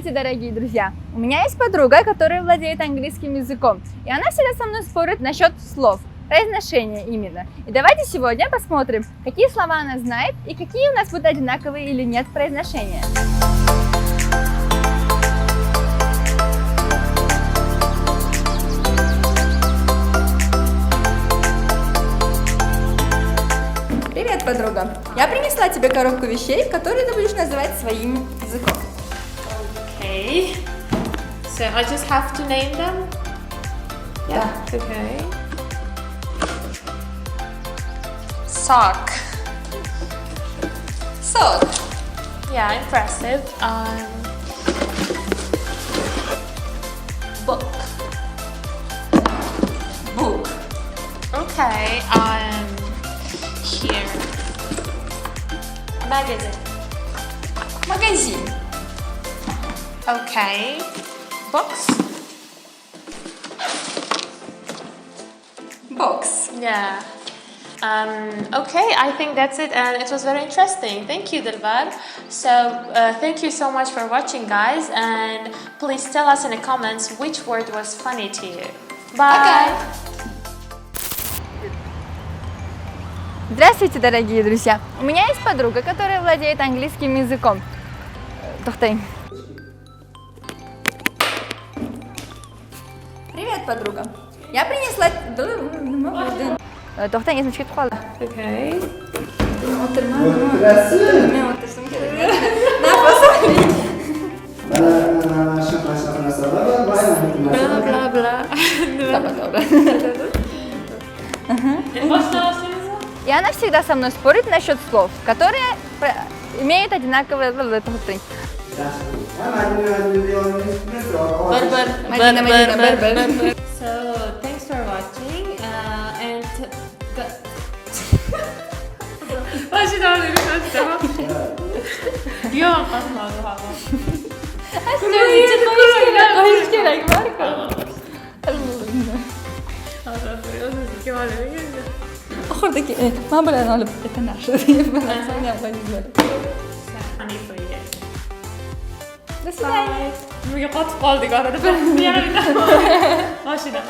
Здравствуйте, дорогие друзья! У меня есть подруга, которая владеет английским языком, и она всегда со мной спорит насчет слов, произношения именно. И давайте сегодня посмотрим, какие слова она знает и какие у нас будут одинаковые или нет произношения. Привет, подруга! Я принесла тебе коробку вещей, которые ты будешь называть своим языком. Okay. So I just have to name them? Yeah. Okay. Sock. Sock. Yeah, impressive. Book. Book. Okay. Here. Magazine. Магазин. Okay. Box. Box. Yeah. Okay, I think that's it, and it was very interesting. Thank you, Dilbar. So, thank you so much for watching, guys, and please tell us in the comments which word was funny to you. Bye. Здравствуйте, дорогие друзья! У меня есть подруга, которая владеет английским языком. Тохтай. Привет, подруга! Я принесла... Тохтай, не звучит холодно. Okay. Bla bla bla. И она всегда со мной спорит насчет слов, которые имеют одинаковые... So, thanks for watching, and... oxirdagi men bilan olib aytanashi Honey for you. До свидания. Nimaga qotib qoldik orada? Bir yana mashina.